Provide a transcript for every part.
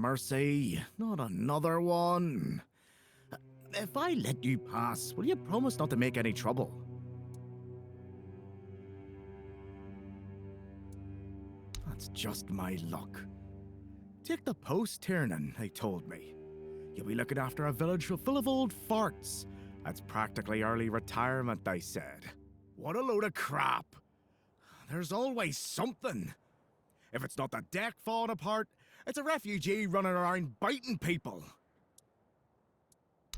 mercy, not another one. If I let you pass, will you promise not to make any trouble? That's just my luck. Take the post, Tiernan, they told me. You'll be looking after a village full of old farts. That's practically early retirement, they said. What a load of crap. There's always something. If it's not the deck falling apart, it's a refugee running around biting people.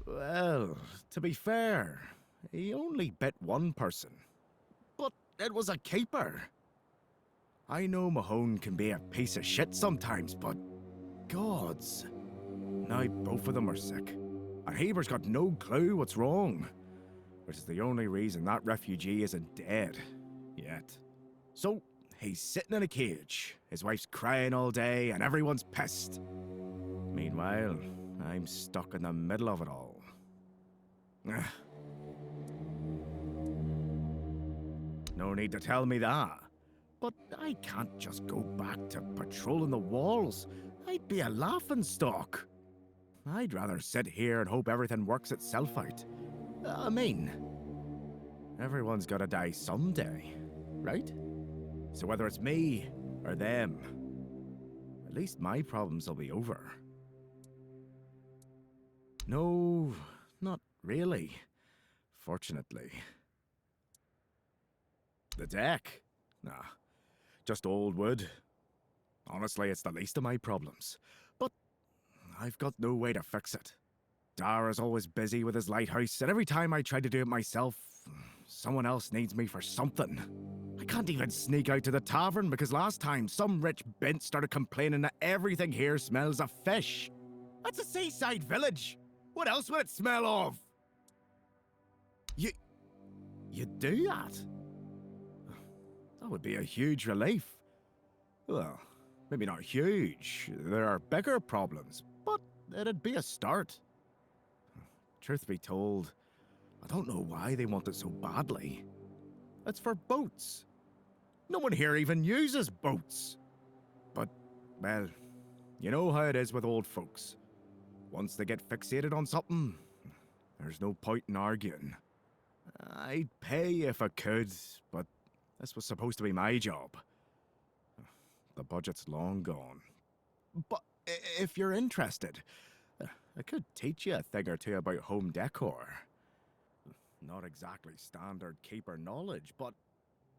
Well, to be fair, he only bit one person. But it was a keeper. I know Mahone can be a piece of shit sometimes, but gods. Now both of them are sick. And Heber's got no clue what's wrong. Which is the only reason that refugee isn't dead. Yet. So, he's sitting in a cage. His wife's crying all day and everyone's pissed. Meanwhile, I'm stuck in the middle of it all. No need to tell me that. But I can't just go back to patrolling the walls. I'd be a laughingstock. I'd rather sit here and hope everything works itself out. I mean, everyone's gotta die someday, right? So whether it's me or them, at least my problems will be over. No, not really. Fortunately. The deck? Nah, just old wood. Honestly, it's the least of my problems. But I've got no way to fix it. Dara's always busy with his lighthouse, and every time I try to do it myself, someone else needs me for something. I can't even sneak out to the tavern because last time some rich bint started complaining that everything here smells of fish. That's a seaside village. What else would it smell of? You do that? That would be a huge relief. Well, maybe not huge. There are bigger problems, but it'd be a start. Truth be told, I don't know why they want it so badly. It's for boats. No one here even uses boats. But, well, you know how it is with old folks. Once they get fixated on something, there's no point in arguing. I'd pay if I could, but this was supposed to be my job. The budget's long gone. But if you're interested, I could teach you a thing or two about home decor. Not exactly standard keeper knowledge, but,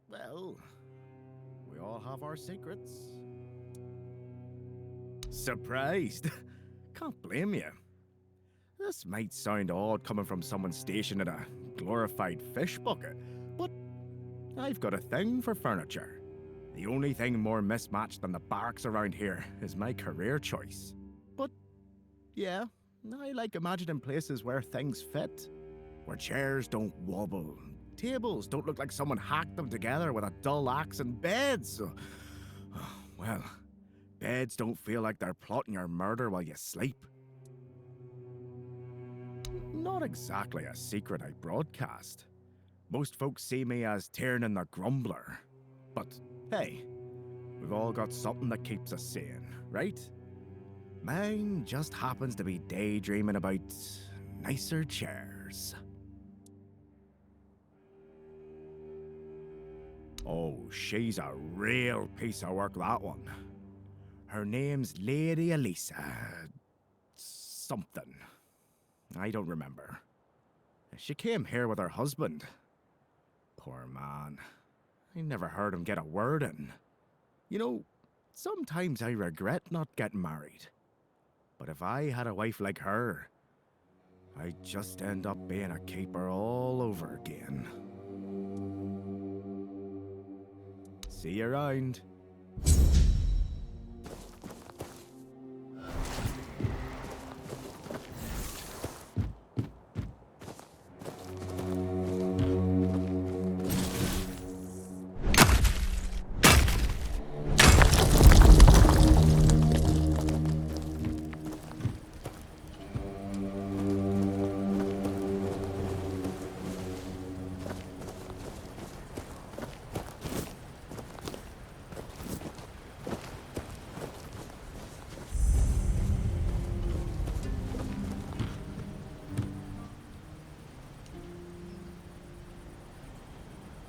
well, we all have our secrets. Surprised? Can't blame you. This might sound odd coming from someone stationed at a glorified fish bucket, but I've got a thing for furniture. The only thing more mismatched than the barracks around here is my career choice. But, yeah, I like imagining places where things fit. Where chairs don't wobble, tables don't look like someone hacked them together with a dull axe, and beds, well, beds don't feel like they're plotting your murder while you sleep. Not exactly a secret I broadcast. Most folks see me as Tiernan the Grumbler. But, hey, we've all got something that keeps us sane, right? Mine just happens to be daydreaming about nicer chairs. Oh, she's a real piece of work, that one. Her name's Lady Elisa... something. I don't remember. She came here with her husband. Poor man. I never heard him get a word in. You know, sometimes I regret not getting married. But if I had a wife like her, I'd just end up being a keeper all over again. See you around.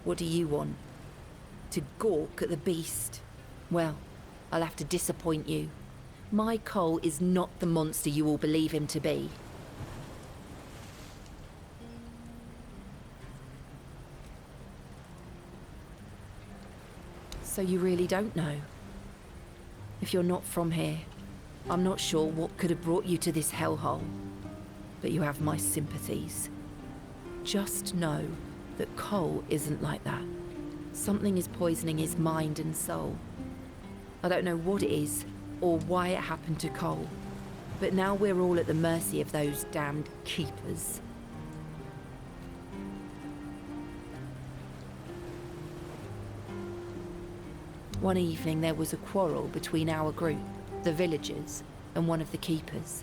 What do you want? To gawk at the beast? Well, I'll have to disappoint you. My Cole is not the monster you all believe him to be. So you really don't know? If you're not from here, I'm not sure what could have brought you to this hellhole. But you have my sympathies. Just know that Cole isn't like that. Something is poisoning his mind and soul. I don't know what it is, or why it happened to Cole. But now we're all at the mercy of those damned keepers. One evening there was a quarrel between our group, the villagers, and one of the keepers.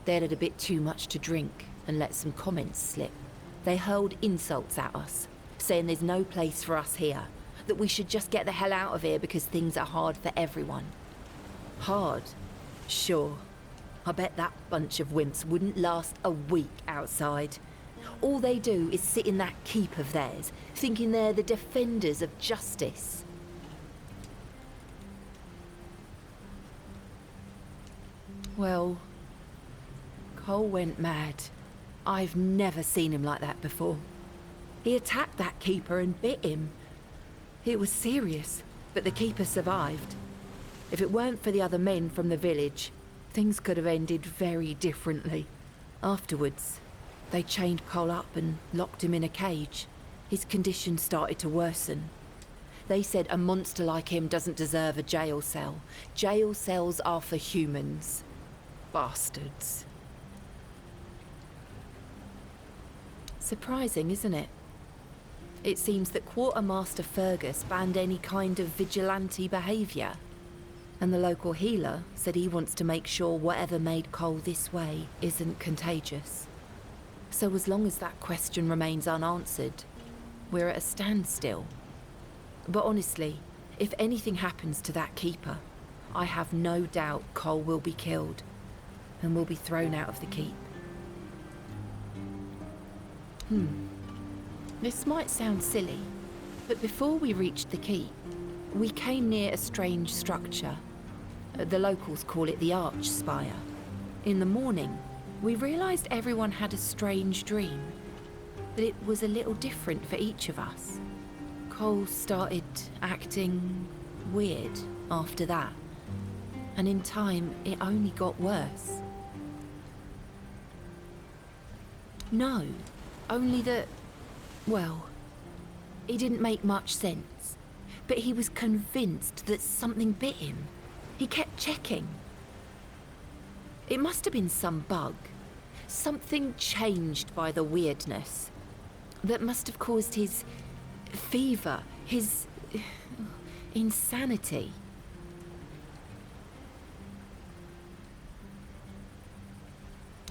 They'd had a bit too much to drink and let some comments slip. They hurled insults at us, saying there's no place for us here, that we should just get the hell out of here because things are hard for everyone. Hard? Sure. I bet that bunch of wimps wouldn't last a week outside. All they do is sit in that keep of theirs, thinking they're the defenders of justice. Well, Cole went mad. I've never seen him like that before. He attacked that keeper and bit him. It was serious, but the keeper survived. If it weren't for the other men from the village, things could have ended very differently. Afterwards, they chained Cole up and locked him in a cage. His condition started to worsen. They said a monster like him doesn't deserve a jail cell. Jail cells are for humans. Bastards. Surprising, isn't it? It seems that Quartermaster Fergus banned any kind of vigilante behaviour. And the local healer said he wants to make sure whatever made Cole this way isn't contagious. So as long as that question remains unanswered, we're at a standstill. But honestly, if anything happens to that keeper, I have no doubt Cole will be killed and will be thrown out of the keep. This might sound silly, but before we reached the keep, we came near a strange structure. The locals call it the Arch Spire. In the morning, we realised everyone had a strange dream, that it was a little different for each of us. Cole started acting weird after that, and in time, it only got worse. No, only that, well, it didn't make much sense, but he was convinced that something bit him. He kept checking. It must have been some bug. Something changed by the weirdness. That must have caused his fever, his insanity.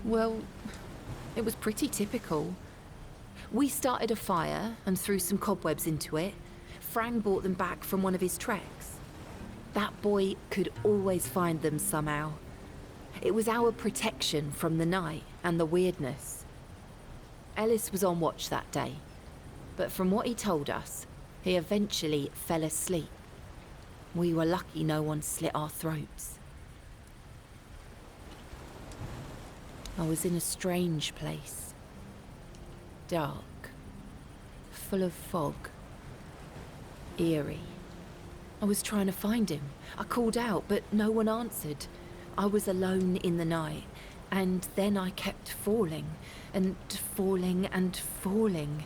Well, it was pretty typical. We started a fire and threw some cobwebs into it. Fran brought them back from one of his treks. That boy could always find them somehow. It was our protection from the night and the weirdness. Ellis was on watch that day, but from what he told us, he eventually fell asleep. We were lucky no one slit our throats. I was in a strange place. Dark, full of fog, eerie. I was trying to find him. I called out, but no one answered. I was alone in the night, and then I kept falling, and falling, and falling.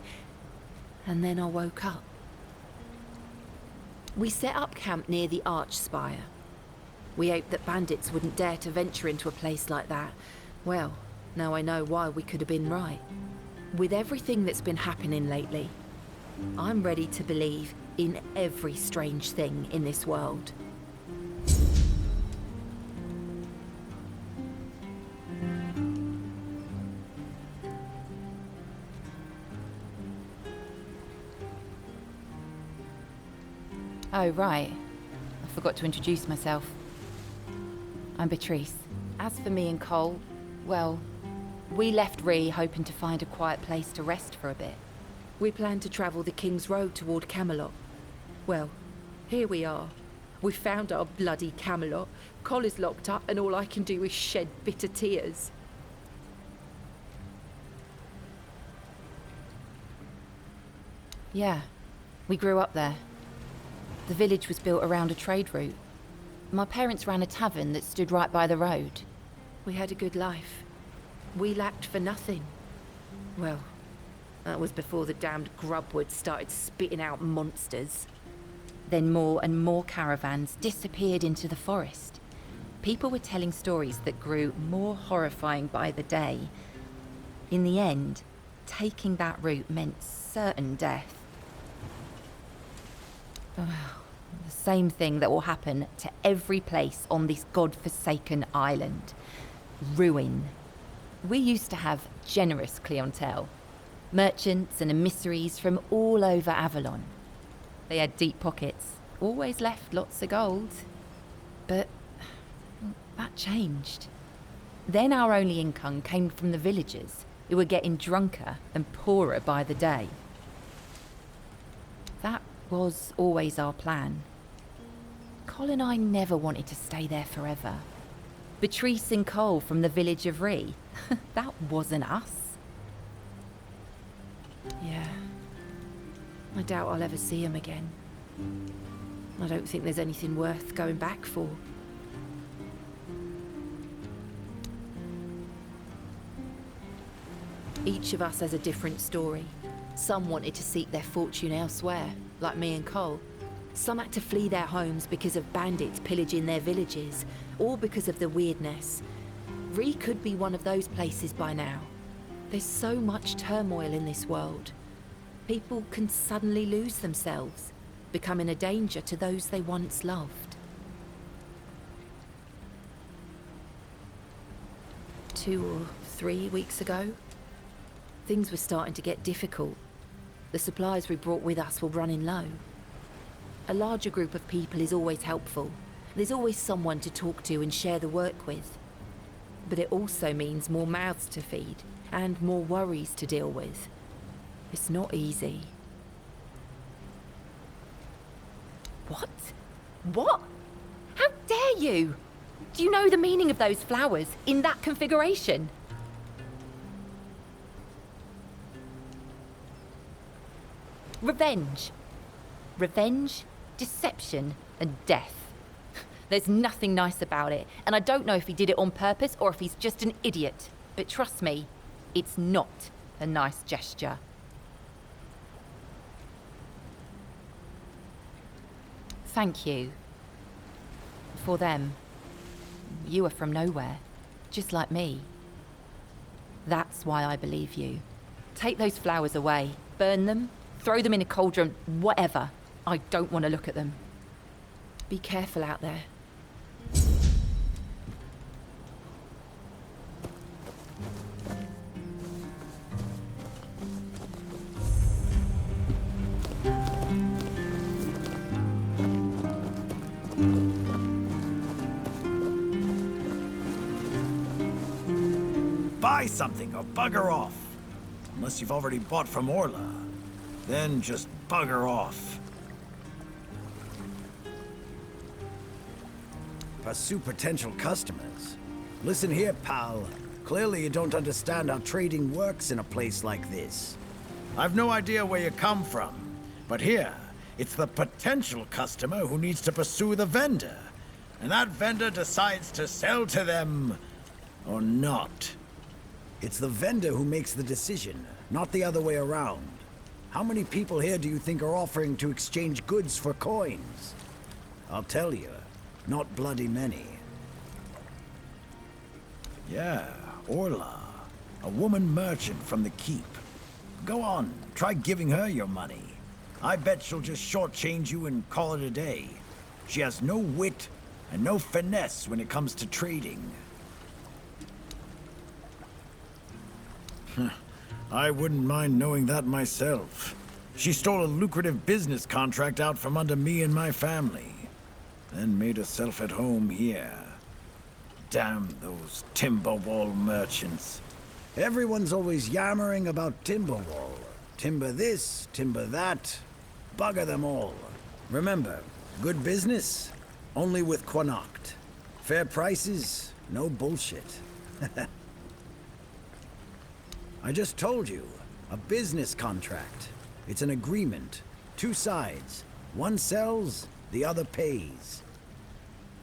And then I woke up. We set up camp near the Arch Spire. We hoped that bandits wouldn't dare to venture into a place like that. Well, now I know why we could have been right. With everything that's been happening lately, I'm ready to believe in every strange thing in this world. Oh, right. I forgot to introduce myself. I'm Beatrice. As for me and Cole, well, we left Ree hoping to find a quiet place to rest for a bit. We plan to travel the King's Road toward Camelot. Well, here we are. We found our bloody Camelot. Col is locked up and all I can do is shed bitter tears. Yeah, we grew up there. The village was built around a trade route. My parents ran a tavern that stood right by the road. We had a good life. We lacked for nothing. Well, that was before the damned grubwood started spitting out monsters. Then more and more caravans disappeared into the forest. People were telling stories that grew more horrifying by the day. In the end, taking that route meant certain death. The same thing that will happen to every place on this god-forsaken island. Ruin. We used to have generous clientele. Merchants and emissaries from all over Avalon. They had deep pockets, always left lots of gold. But that changed. Then our only income came from the villagers, who were getting drunker and poorer by the day. That was always our plan. Col and I never wanted to stay there forever. Beatrice and Cole from the village of Ree, that wasn't us. Yeah. I doubt I'll ever see him again. I don't think there's anything worth going back for. Each of us has a different story. Some wanted to seek their fortune elsewhere, like me and Cole. Some had to flee their homes because of bandits pillaging their villages, or because of the weirdness. Ree could be one of those places by now. There's so much turmoil in this world. People can suddenly lose themselves, becoming a danger to those they once loved. 2 or 3 weeks ago, things were starting to get difficult. The supplies we brought with us were running low. A larger group of people is always helpful. There's always someone to talk to and share the work with. But it also means more mouths to feed and more worries to deal with. It's not easy. What? What? How dare you? Do you know the meaning of those flowers in that configuration? Revenge. Revenge, deception, and death. There's nothing nice about it, and I don't know if he did it on purpose or if he's just an idiot. But trust me, it's not a nice gesture. Thank you. For them. You are from nowhere, just like me. That's why I believe you. Take those flowers away, burn them, throw them in a cauldron, whatever. I don't want to look at them. Be careful out there. Buy something or bugger off. Unless you've already bought from Orla. Then just bugger off. Pursue potential customers. Listen here, pal. Clearly you don't understand how trading works in a place like this. I've no idea where you come from, but here, it's the potential customer who needs to pursue the vendor. And that vendor decides to sell to them or not. It's the vendor who makes the decision, not the other way around. How many people here do you think are offering to exchange goods for coins? I'll tell you, not bloody many. Yeah, Orla, a woman merchant from the keep. Go on, try giving her your money. I bet she'll just shortchange you and call it a day. She has no wit and no finesse when it comes to trading. I wouldn't mind knowing that myself. She stole a lucrative business contract out from under me and my family, then made herself at home here. Damn those Timberwall merchants. Everyone's always yammering about Timberwall. Timber this, timber that. Bugger them all. Remember, good business, only with Connacht. Fair prices, no bullshit. I just told you, a business contract. It's an agreement. Two sides. One sells, the other pays.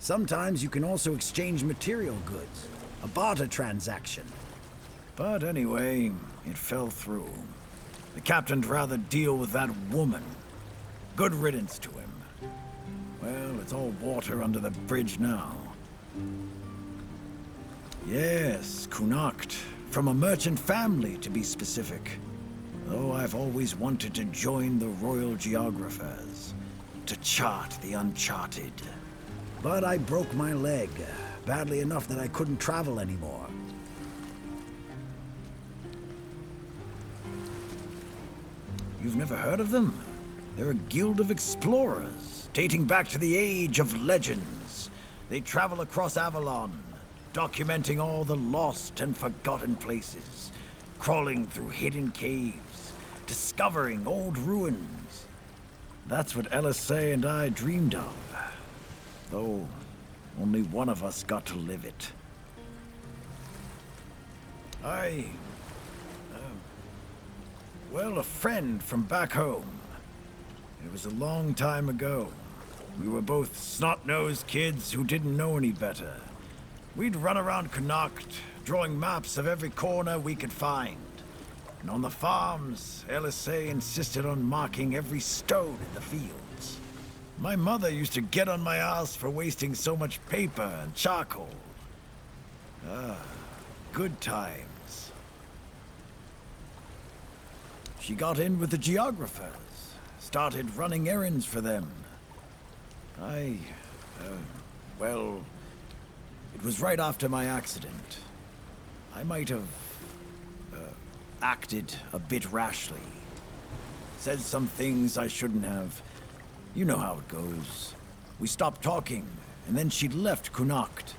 Sometimes you can also exchange material goods. A barter transaction. But anyway, it fell through. The captain'd rather deal with that woman. Good riddance to him. Well, it's all water under the bridge now. Yes, Connacht. From a merchant family, to be specific. Though I've always wanted to join the Royal Geographers. To chart the uncharted. But I broke my leg. Badly enough that I couldn't travel anymore. You've never heard of them? They're a guild of explorers, dating back to the age of legends. They travel across Avalon, documenting all the lost and forgotten places, crawling through hidden caves, discovering old ruins. That's what LSA and I dreamed of, though only one of us got to live it. Well, a friend from back home. It was a long time ago. We were both snot-nosed kids who didn't know any better. We'd run around Connacht, drawing maps of every corner we could find. And on the farms, LSA insisted on marking every stone in the fields. My mother used to get on my ass for wasting so much paper and charcoal. Good times. She got in with the geographers, started running errands for them. Well, it was right after my accident. I might have acted a bit rashly. Said some things I shouldn't have. You know how it goes. We stopped talking, and then she left Connacht.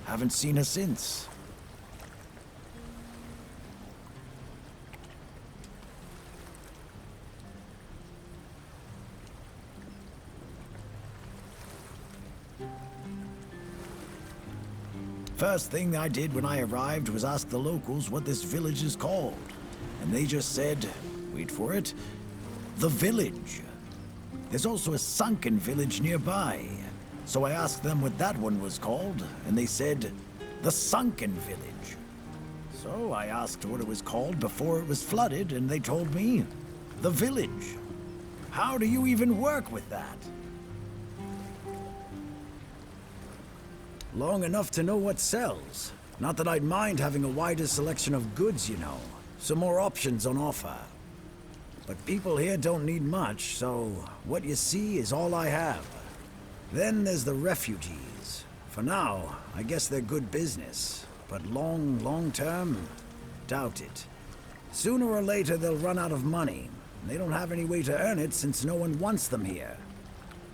Haven't seen her since. First thing I did when I arrived was ask the locals what this village is called. And they just said, wait for it, the village. There's also a sunken village nearby. So I asked them what that one was called, and they said, the sunken village. So I asked what it was called before it was flooded, and they told me, the village. How do you even work with that? Long enough to know what sells. Not that I'd mind having a wider selection of goods, you know. Some more options on offer. But people here don't need much, so what you see is all I have. Then there's the refugees. For now, I guess they're good business. But long term, doubt it. Sooner or later they'll run out of money. They don't have any way to earn it since no one wants them here.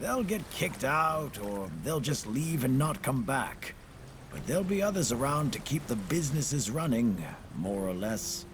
They'll get kicked out, or they'll just leave and not come back. But there'll be others around to keep the businesses running, more or less.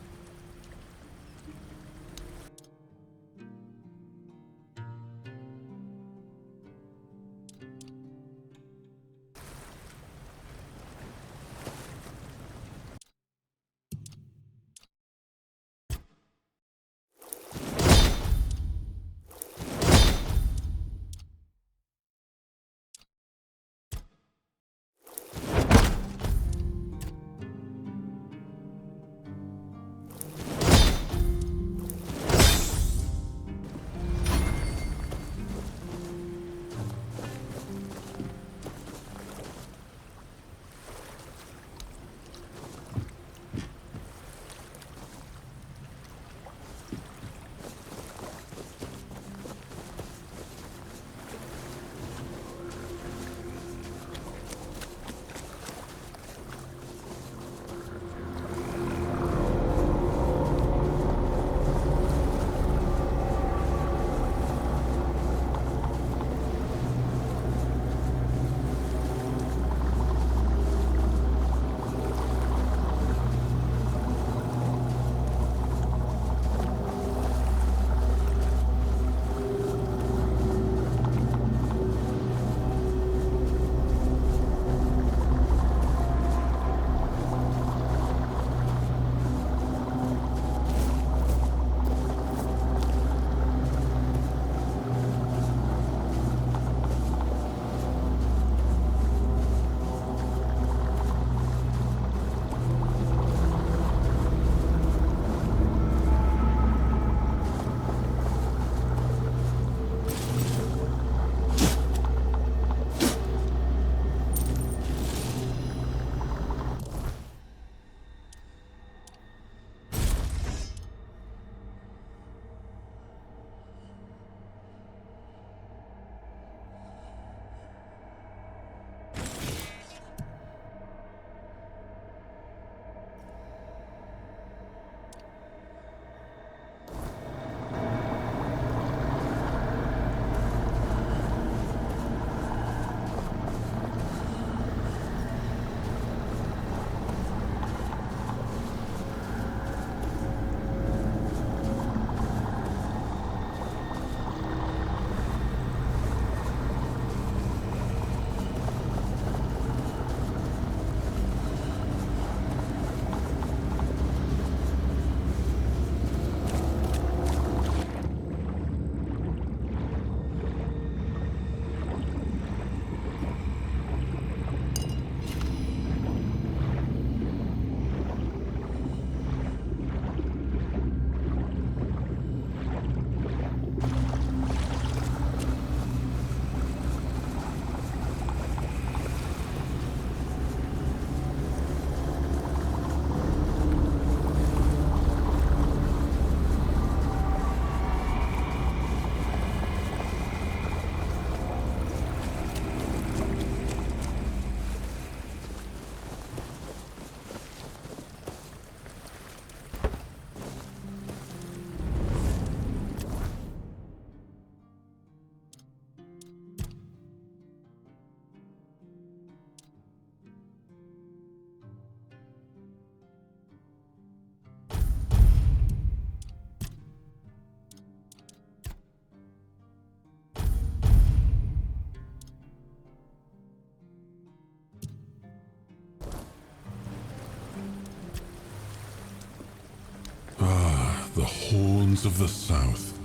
The horns of the south,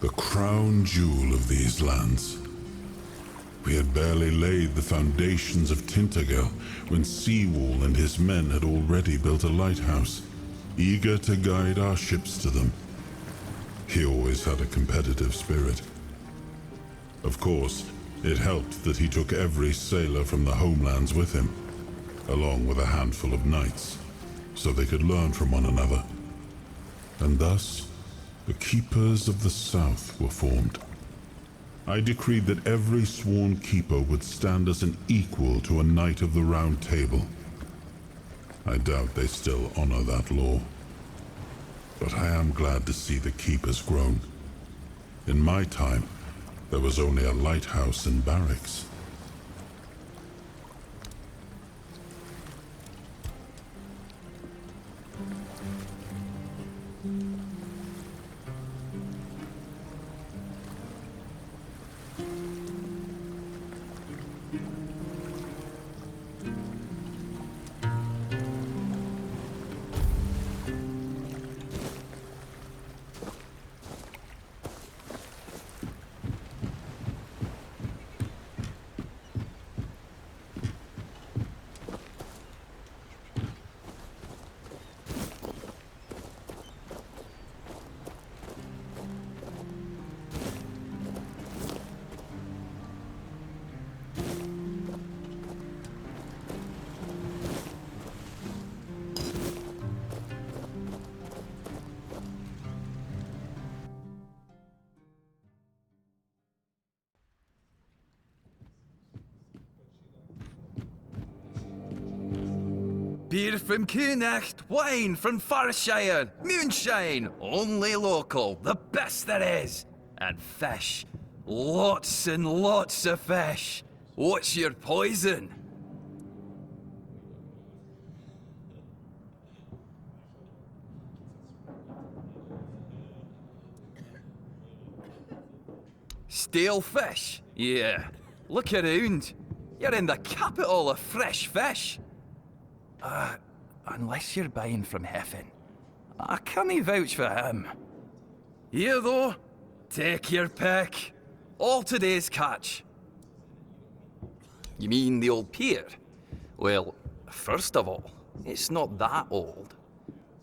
the crown jewel of these lands. We had barely laid the foundations of Tainted Grail when Seawall and his men had already built a lighthouse, eager to guide our ships to them. He always had a competitive spirit. Of course, it helped that he took every sailor from the homelands with him, along with a handful of knights, so they could learn from one another. And thus, the Keepers of the South were formed. I decreed that every sworn keeper would stand as an equal to a Knight of the Round Table. I doubt they still honor that law. But I am glad to see the keepers grown. In my time, there was only a lighthouse and barracks. Beer from Kunecht, wine from Farshire, moonshine, only local, the best there is. And fish, lots and lots of fish. What's your poison? Stale fish? Yeah. Look around. You're in the capital of fresh fish. Unless you're buying from Heffen. I can't vouch for him. Here though, take your pick. All today's catch. You mean the old pier? Well, first of all, it's not that old.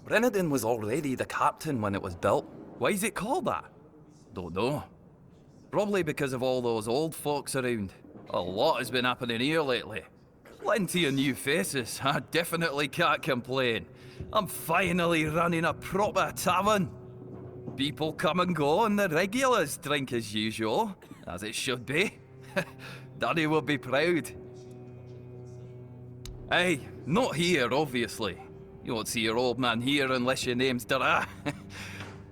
Brennan was already the captain when it was built. Why is it called that? Don't know. Probably because of all those old folks around. A lot has been happening here lately. Plenty of new faces. I definitely can't complain. I'm finally running a proper tavern. People come and go and the regulars drink as usual, as it should be. Daddy will be proud. Hey, not here, obviously. You won't see your old man here unless your name's Dara.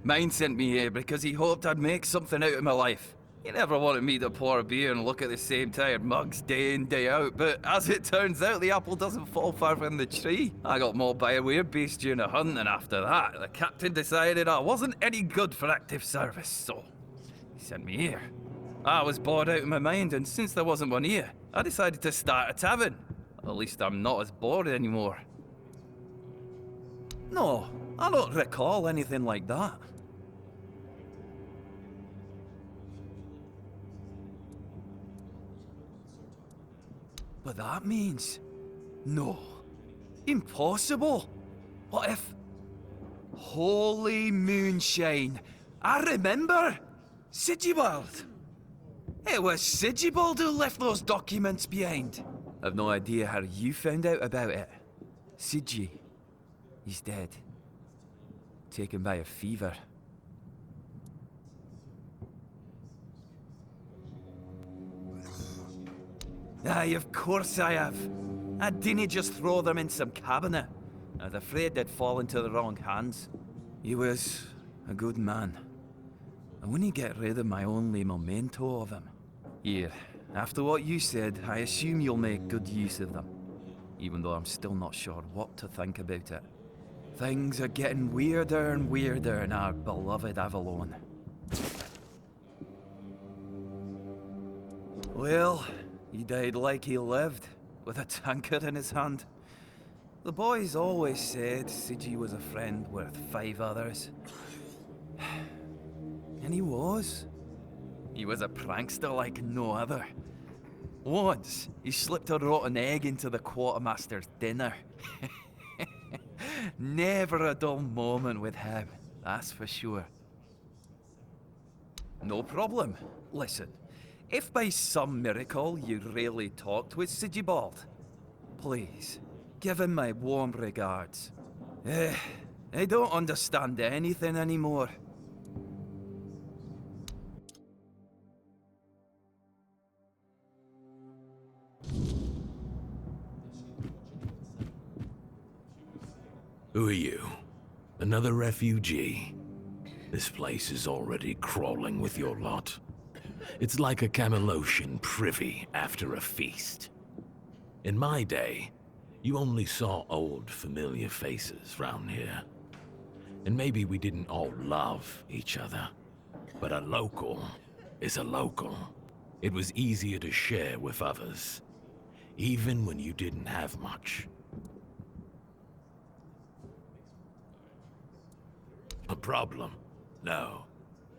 Mine sent me here because he hoped I'd make something out of my life. He never wanted me to pour a beer and look at the same tired mugs day in, day out, but as it turns out, the apple doesn't fall far from the tree. I got mauled by a werebeast during a hunt, and after that, the captain decided I wasn't any good for active service, so he sent me here. I was bored out of my mind, and since there wasn't one here, I decided to start a tavern. At least I'm not as bored anymore. No, I don't recall anything like that. But that means... no. Impossible. What if... Holy moonshine. I remember. Sigibald. It was Sigibald who left those documents behind. I've no idea how you found out about it. Sigi. He's dead. Taken by a fever. Aye, of course I have. I didn't just throw them in some cabinet. I was afraid they'd fall into the wrong hands. He was a good man. I wouldn't get rid of my only memento of him. Here, after what you said, I assume you'll make good use of them. Even though I'm still not sure what to think about it. Things are getting weirder and weirder in our beloved Avalon. Well, he died like he lived, with a tankard in his hand. The boys always said Sigi was a friend worth 5 others. And he was. He was a prankster like no other. Once, he slipped a rotten egg into the quartermaster's dinner. Never a dull moment with him, that's for sure. No problem. Listen, if by some miracle you really talked with Sigibald, please, give him my warm regards. I don't understand anything anymore. Who are you? Another refugee? This place is already crawling with your lot. It's like a Camelosian privy after a feast. In my day, you only saw old, familiar faces round here. And maybe we didn't all love each other. But a local is a local. It was easier to share with others, even when you didn't have much. A problem? No.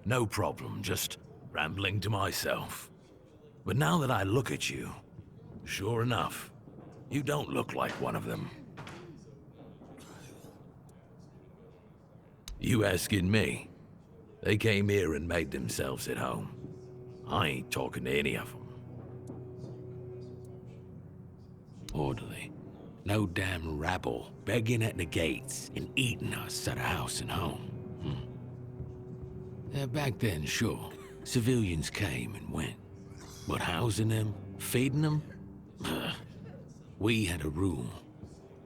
No problem, just rambling to myself. But now that I look at you, sure enough, you don't look like one of them. You asking me? They came here and made themselves at home. I ain't talking to any of them. Orderly. No damn rabble begging at the gates and eating us at a house and home. Back then, sure, civilians came and went. But housing them, feeding them? We had a rule.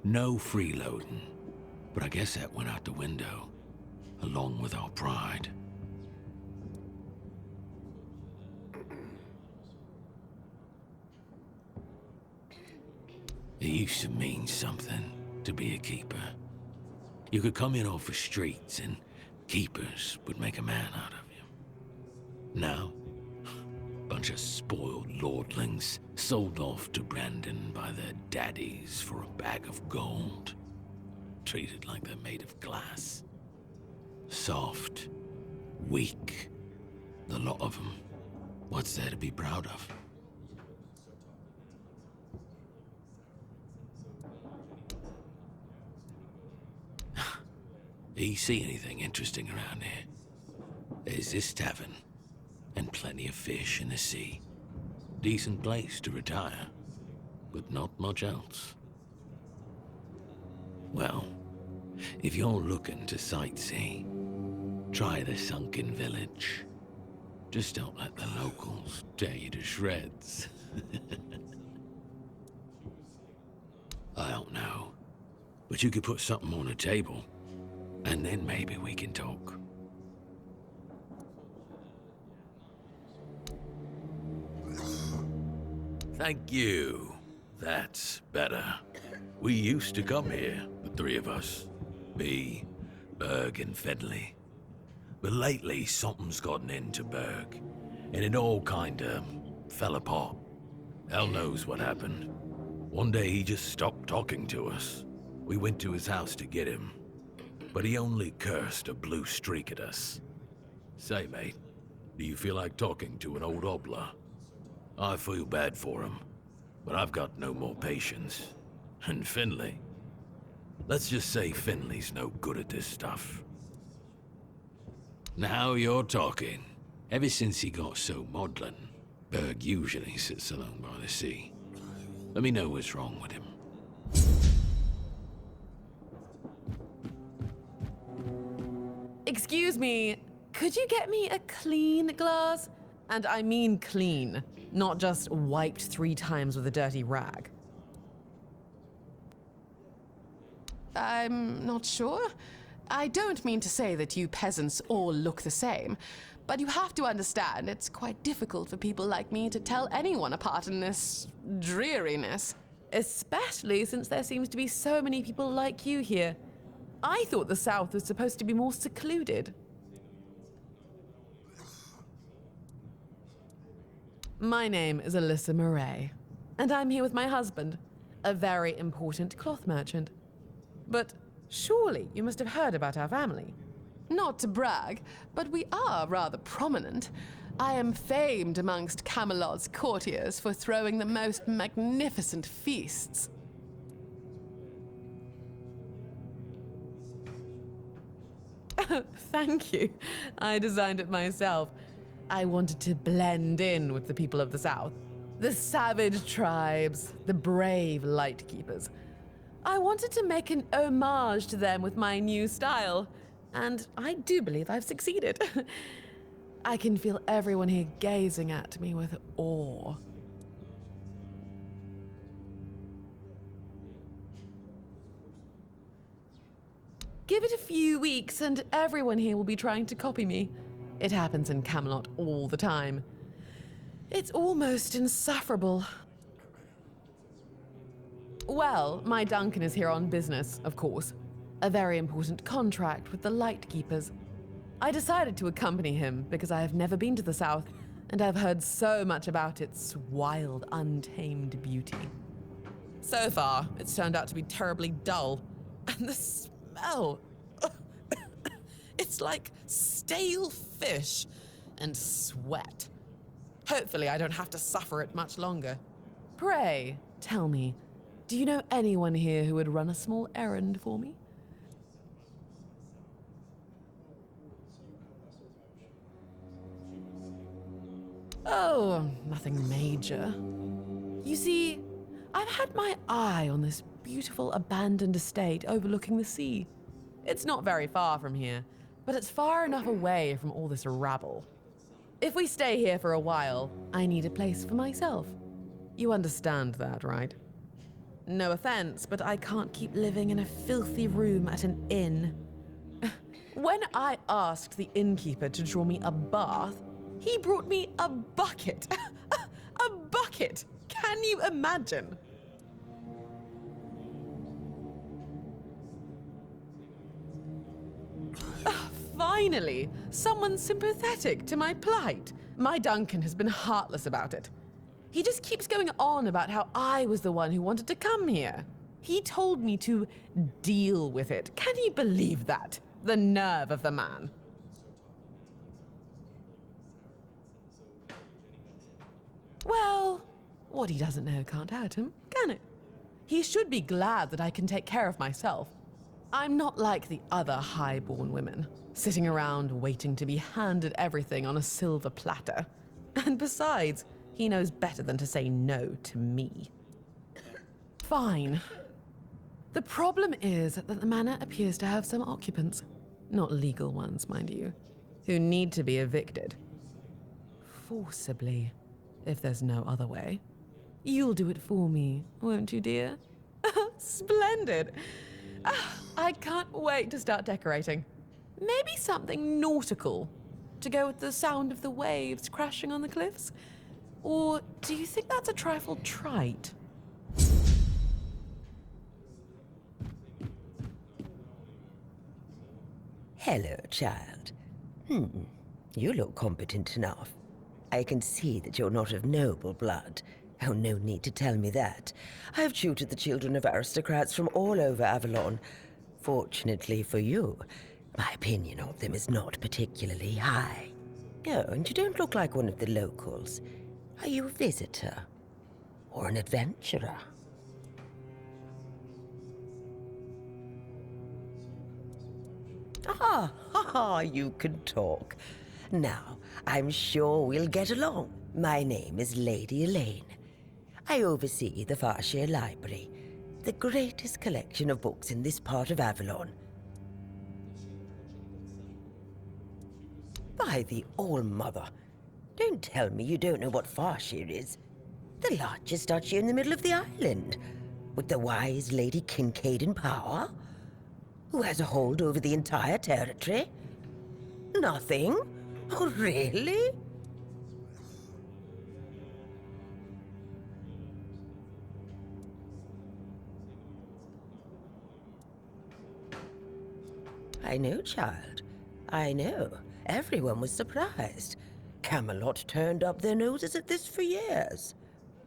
No freeloading. But I guess that went out the window, along with our pride. It used to mean something to be a keeper. You could come in off the streets and keepers would make a man out of you. Now, bunch of spoiled lordlings sold off to Brandon by their daddies for a bag of gold. Treated like they're made of glass. Soft, weak, the lot of them. What's there to be proud of? Do you see anything interesting around here? There's this tavern, and plenty of fish in the sea. Decent place to retire, but not much else. Well, if you're looking to sightsee, try the sunken village. Just don't let the locals tear you to shreds. I don't know, but you could put something on the table. And then maybe we can talk. Thank you. That's better. We used to come here, the three of us. Me, Berg, and Fedley. But lately, something's gotten into Berg, and it all kinda fell apart. Hell knows what happened. One day he just stopped talking to us. We went to his house to get him. But he only cursed a blue streak at us. Say, mate, do you feel like talking to an old obla? I feel bad for him, but I've got no more patience. And Finley? Let's just say Finley's no good at this stuff. Now you're talking. Ever since he got so maudlin, Berg usually sits alone by the sea. Let me know what's wrong with him. Excuse me, could you get me a clean glass? And I mean clean, not just wiped 3 times with a dirty rag. I'm not sure. I don't mean to say that you peasants all look the same, but you have to understand it's quite difficult for people like me to tell anyone apart in this dreariness. Especially since there seems to be so many people like you here. I thought the South was supposed to be more secluded. My name is Alyssa Murray, and I'm here with my husband, a very important cloth merchant. But surely you must have heard about our family. Not to brag, but we are rather prominent. I am famed amongst Camelot's courtiers for throwing the most magnificent feasts. Thank you. I designed it myself. I wanted to blend in with the people of the South. The savage tribes, the brave lightkeepers. I wanted to make an homage to them with my new style, and I do believe I've succeeded. I can feel everyone here gazing at me with awe. Give it a few weeks and everyone here will be trying to copy me. It happens in Camelot all the time. It's almost insufferable. Well, my Duncan is here on business, of course. A very important contract with the Lightkeepers. I decided to accompany him because I have never been to the South, and I've heard so much about its wild, untamed beauty. So far, it's turned out to be terribly dull. And the smell... it's like stale fish and sweat. Hopefully I don't have to suffer it much longer. Pray, tell me, do you know anyone here who would run a small errand for me? Oh, nothing major. You see, I've had my eye on this beautiful abandoned estate overlooking the sea. It's not very far from here, but it's far enough away from all this rabble. If we stay here for a while, I need a place for myself. You understand that, right? No offense, but I can't keep living in a filthy room at an inn. When I asked the innkeeper to draw me a bath, he brought me a bucket. A bucket! Can you imagine? Finally, someone sympathetic to my plight. My Duncan has been heartless about it. He just keeps going on about how I was the one who wanted to come here. He told me to deal with it. Can you believe that? The nerve of the man. Well, what he doesn't know can't hurt him, can it? He should be glad that I can take care of myself. I'm not like the other high-born women, sitting around waiting to be handed everything on a silver platter. And besides, he knows better than to say no to me. Fine. The problem is that the manor appears to have some occupants, not legal ones, mind you, who need to be evicted. Forcibly, if there's no other way. You'll do it for me, won't you, dear? Splendid! I can't wait to start decorating. Maybe something nautical, to go with the sound of the waves crashing on the cliffs? Or do you think that's a trifle trite? Hello, child. You look competent enough. I can see that you're not of noble blood. Oh, no need to tell me that. I've tutored the children of aristocrats from all over Avalon. Fortunately for you, my opinion of them is not particularly high. Oh, and you don't look like one of the locals. Are you a visitor? Or an adventurer? You can talk. Now, I'm sure we'll get along. My name is Lady Elaine. I oversee the Farshire Library, the greatest collection of books in this part of Avalon. By the All-Mother, don't tell me you don't know what Farshire is. The largest duchy in the middle of the island, with the wise Lady Kincaid in power, who has a hold over the entire territory. Nothing? Oh, really? I know, child. I know. Everyone was surprised. Camelot turned up their noses at this for years.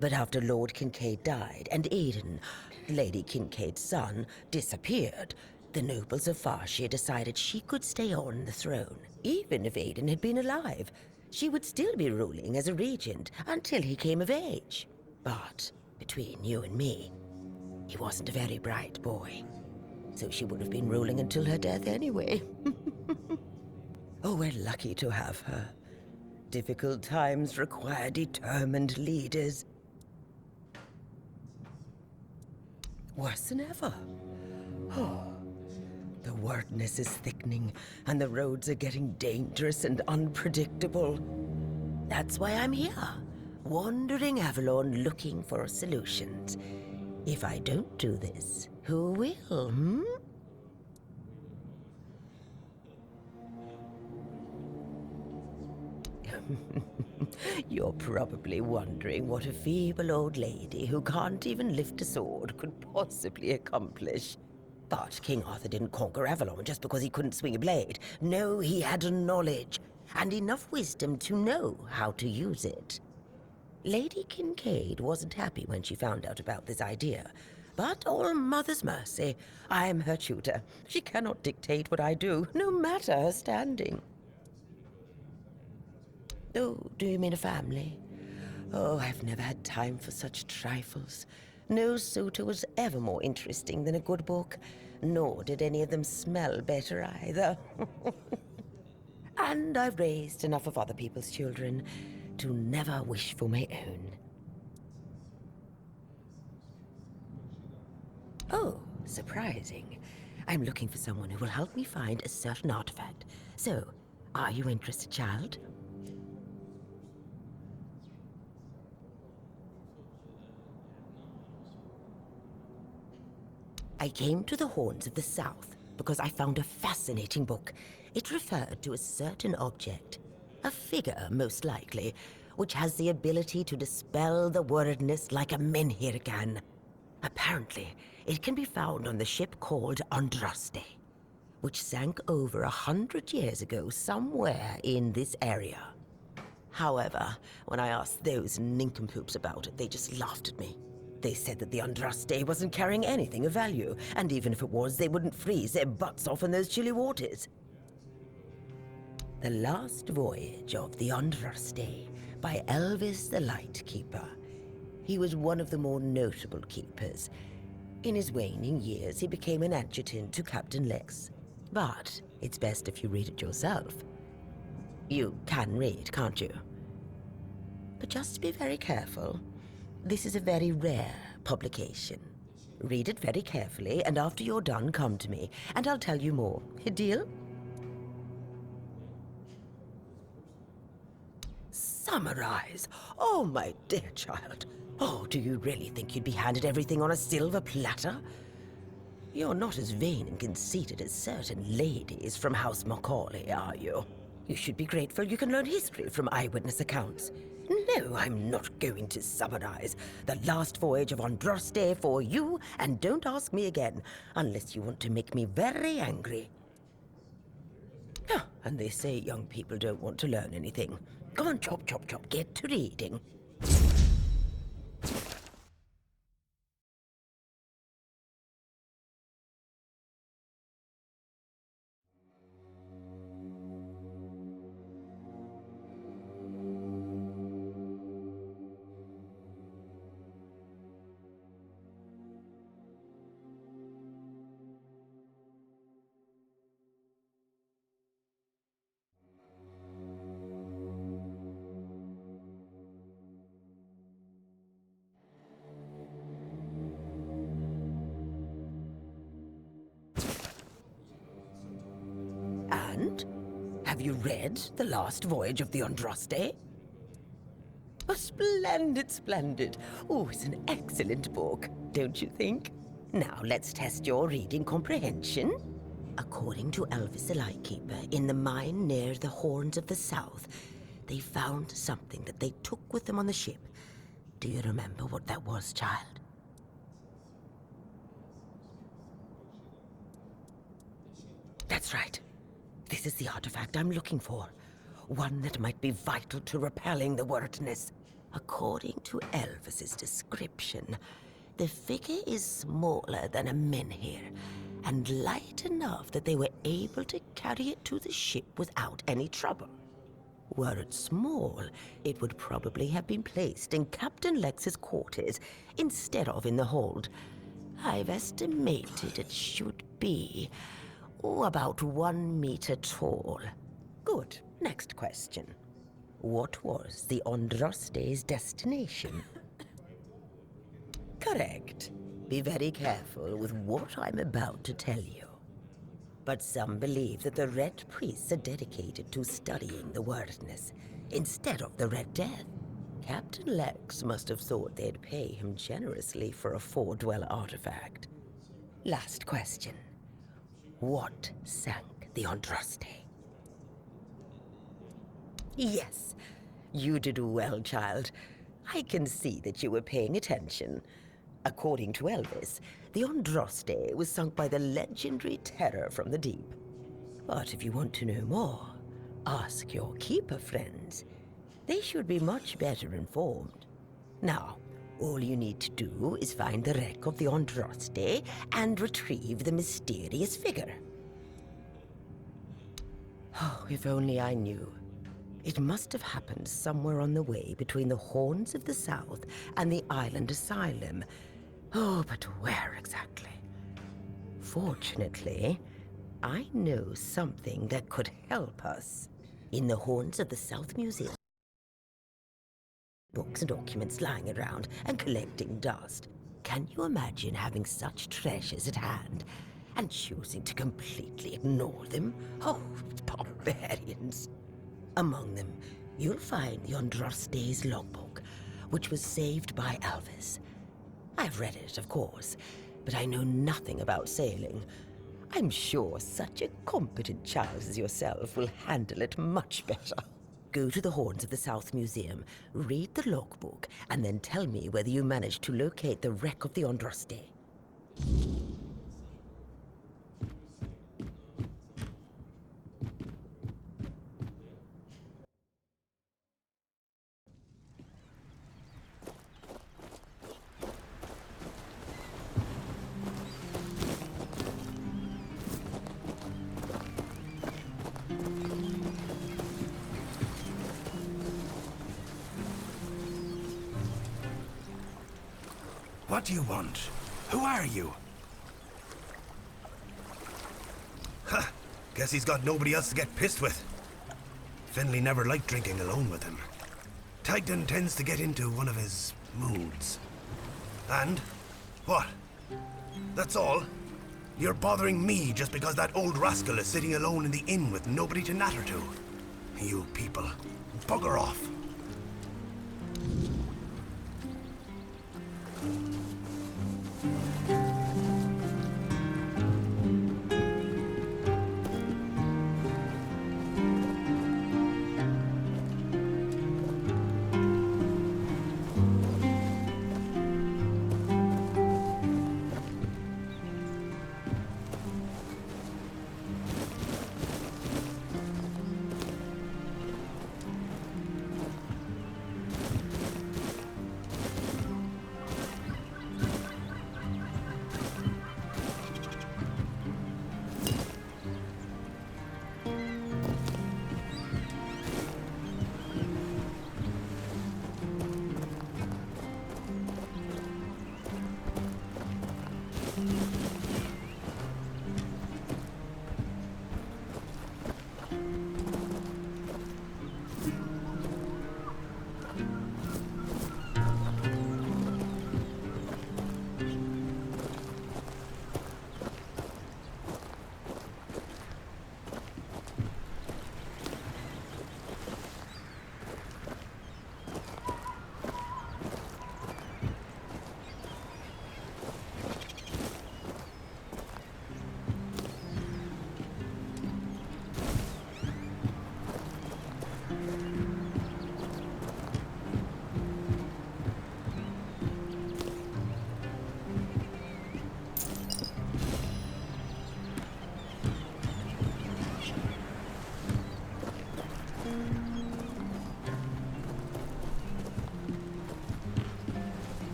But after Lord Kincaid died and Aidan, Lady Kincaid's son, disappeared, The nobles of Farshir decided she could stay on the throne. Even if Aiden had been alive, she would still be ruling as a regent until he came of age. But between you and me, he wasn't a very bright boy. So she would have been ruling until her death anyway. Oh, we're lucky to have her. Difficult times require determined leaders. Worse than ever. Oh, the wordness is thickening, and the roads are getting dangerous and unpredictable. That's why I'm here, wandering Avalon looking for solutions. If I don't do this, who will, hmm? You're probably wondering what a feeble old lady who can't even lift a sword could possibly accomplish. But King Arthur didn't conquer Avalon just because he couldn't swing a blade. No, he had knowledge, and enough wisdom to know how to use it. Lady Kincaid wasn't happy when she found out about this idea. But all Mother's mercy, I'm her tutor. She cannot dictate what I do, no matter her standing. Oh, do you mean a family? Oh, I've never had time for such trifles. No suitor was ever more interesting than a good book, nor did any of them smell better either. And I've raised enough of other people's children to never wish for my own. Oh, surprising. I'm looking for someone who will help me find a certain artifact. So, are you interested, child? I came to the Horns of the South because I found a fascinating book. It referred to a certain object, a figure most likely, which has the ability to dispel the wordness like a menhir can. Apparently, it can be found on the ship called Andraste, which sank over 100 years ago somewhere in this area. However, when I asked those nincompoops about it, they just laughed at me. They said that the Andraste wasn't carrying anything of value, and even if it was, they wouldn't freeze their butts off in those chilly waters. The Last Voyage of the Andraste by Elvis the Lightkeeper. He was one of the more notable keepers. In his waning years, he became an adjutant to Captain Lex. But it's best if you read it yourself. You can read, can't you? But just be very careful. This is a very rare publication. Read it very carefully, and after you're done, come to me, and I'll tell you more. A deal? Summarize? Oh, my dear child. Oh, do you really think you'd be handed everything on a silver platter? You're not as vain and conceited as certain ladies from House Macaulay, are you? You should be grateful you can learn history from eyewitness accounts. No, I'm not going to summarize The Last Voyage of Andraste for you, and don't ask me again, unless you want to make me very angry. And they say young people don't want to learn anything. Come on, chop, chop, chop, get to reading. And? Have you read The Last Voyage of the Andraste? Oh, splendid, splendid. Oh, it's an excellent book, don't you think? Now, let's test your reading comprehension. According to Elvis the Lightkeeper, in the mine near the Horns of the South, they found something that they took with them on the ship. Do you remember what that was, child? That's right. This is the artifact I'm looking for. One that might be vital to repelling the wordness. According to Elvis's description, the figure is smaller than a menhir and light enough that they were able to carry it to the ship without any trouble. Were it small, it would probably have been placed in Captain Lex's quarters instead of in the hold. I've estimated it should be about 1 meter tall. Good. Next question. What was the Andraste's destination? Correct. Be very careful with what I'm about to tell you. But some believe that the Red Priests are dedicated to studying the wordness instead of the Red Death. Captain Lex must have thought they'd pay him generously for a Four-Dweller artifact. Last question. What sank the Andraste? Yes, you did well, child. I can see that you were paying attention. According to Elvis, the Andraste was sunk by the legendary terror from the deep. But if you want to know more, ask your keeper friends. They should be much better informed. Now, all you need to do is find the wreck of the Andraste and retrieve the mysterious figure. Oh, if only I knew. It must have happened somewhere on the way between the Horns of the South and the Island Asylum. Oh, but where exactly? Fortunately, I know something that could help us. In the Horns of the South Museum, books and documents lying around and collecting dust. Can you imagine having such treasures at hand and choosing to completely ignore them? Oh, barbarians. Among them, you'll find the Andraste's logbook, which was saved by Elvis. I've read it, of course, but I know nothing about sailing. I'm sure such a competent child as yourself will handle it much better. Go to the Horns of the South Museum, read the logbook, and then tell me whether you managed to locate the wreck of the Andraste. What do you want? Who are you? Ha! Guess he's got nobody else to get pissed with. Finley never liked drinking alone with him. Titan tends to get into one of his moods. And? What? That's all? You're bothering me just because that old rascal is sitting alone in the inn with nobody to natter to. You people, bugger off.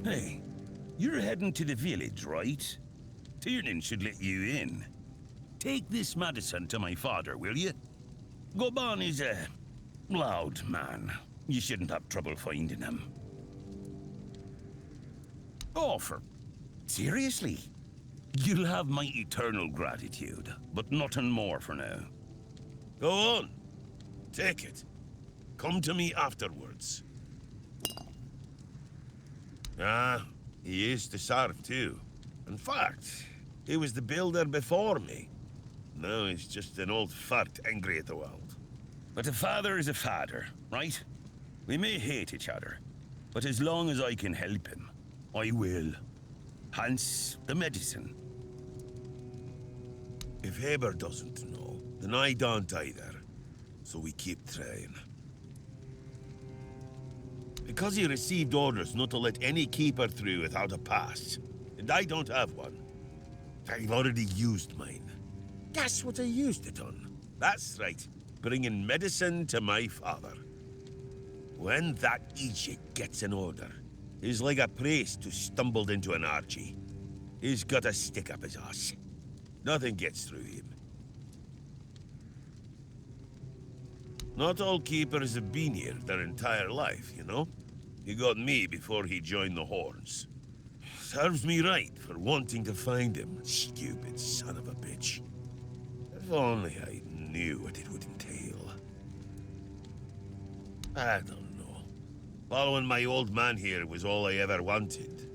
Hey, you're heading to the village, right? Tiernan should let you in. Take this medicine to my father, will you? Goban is a loud man. You shouldn't have trouble finding him. Oh, seriously? You'll have my eternal gratitude, but nothing more for now. Go on. Take it. Come to me afterwards. Ah, he used to serve too. In fact, he was the builder before me. Now he's just an old fart angry at the world. But a father is a father, right? We may hate each other, but as long as I can help him, I will. Hence, the medicine. If Haber doesn't know, then I don't either. So we keep trying. Because he received orders not to let any keeper through without a pass, and I don't have one. I've already used mine. Guess what I used it on? That's right, bringing medicine to my father. When that Egypt gets an order, he's like a priest who stumbled into an orgy. He's got a stick up his ass. Nothing gets through him. Not all keepers have been here their entire life, you know? He got me before he joined the Horns. Serves me right for wanting to find him, stupid son of a bitch. If only I knew what it would entail. I don't know. Following my old man here was all I ever wanted.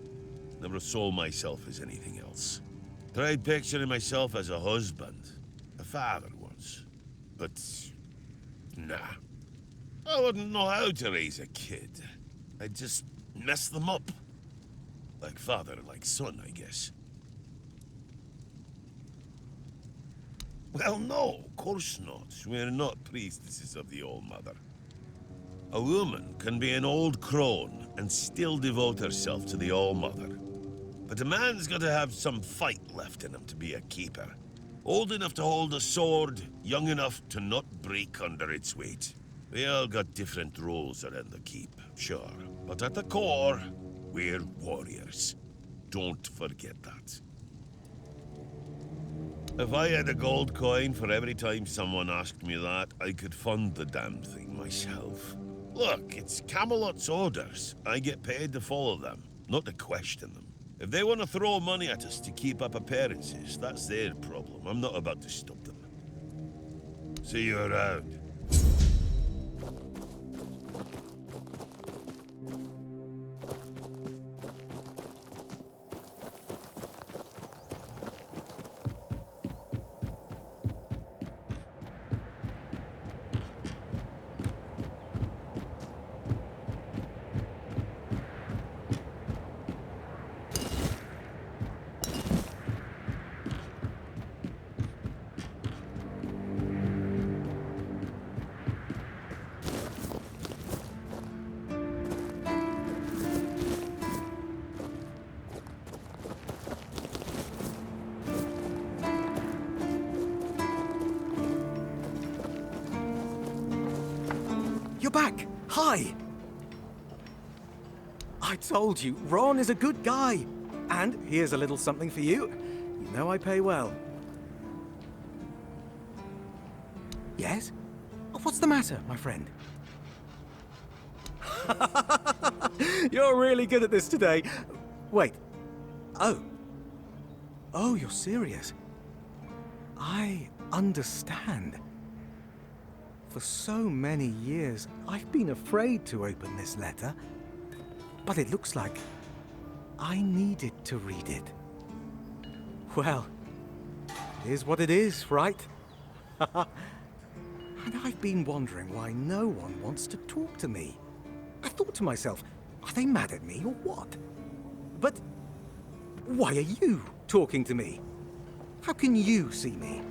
Never saw myself as anything else. Tried picturing myself as a husband, a father once. But nah. I wouldn't know how to raise a kid. I'd just mess them up. Like father, like son, I guess. Well, no, of course not. We're not priestesses of the All-Mother. A woman can be an old crone and still devote herself to the All-Mother. But a man's got to have some fight left in him to be a keeper. Old enough to hold a sword, young enough to not break under its weight. We all got different roles around the keep, sure. But at the core, we're warriors. Don't forget that. If I had a gold coin for every time someone asked me that, I could fund the damn thing myself. Look, it's Camelot's orders. I get paid to follow them, not to question them. If they want to throw money at us to keep up appearances, that's their problem. I'm not about to stop them. See you around. You're back! Hi! I told you, Ron is a good guy. And here's a little something for you. You know I pay well. Yes? What's the matter, my friend? You're really good at this today. Wait. Oh. Oh, you're serious. I understand. For so many years, I've been afraid to open this letter. But it looks like I needed to read it. Well, it is what it is, right? And I've been wondering why no one wants to talk to me. I thought to myself, are they mad at me or what? But why are you talking to me? How can you see me?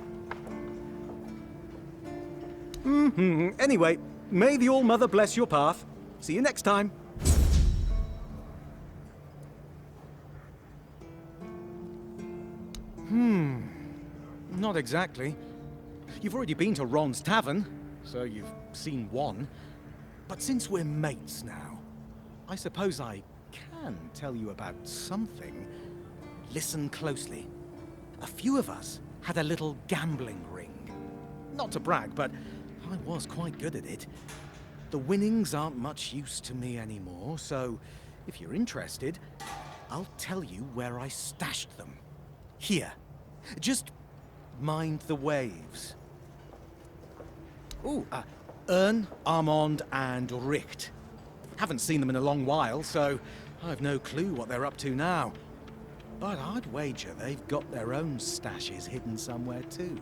Anyway, may the All-Mother bless your path. See you next time. Not exactly. You've already been to Ron's tavern, so you've seen one. But since we're mates now, I suppose I can tell you about something. Listen closely. A few of us had a little gambling ring. Not to brag, but I was quite good at it. The winnings aren't much use to me anymore, so if you're interested, I'll tell you where I stashed them. Here. Just mind the waves. Ooh, Ern, Armand, and Richt. Haven't seen them in a long while, so I've no clue what they're up to now. But I'd wager they've got their own stashes hidden somewhere too.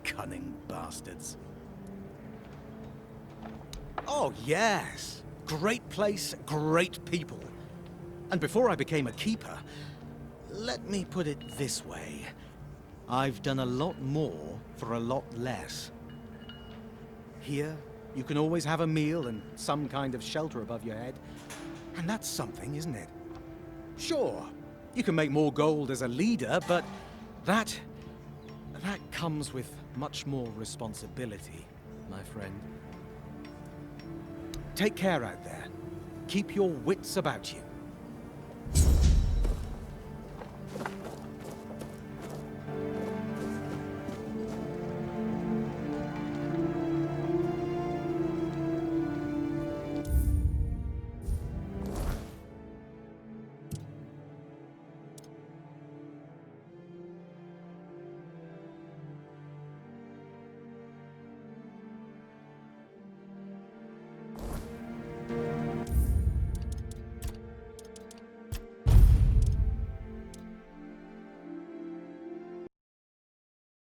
Cunning bastards. Oh, yes. Great place, great people. And before I became a keeper, let me put it this way. I've done a lot more for a lot less. Here, you can always have a meal and some kind of shelter above your head. And that's something, isn't it? Sure, you can make more gold as a leader, but that comes with much more responsibility, my friend. Take care out there. Keep your wits about you.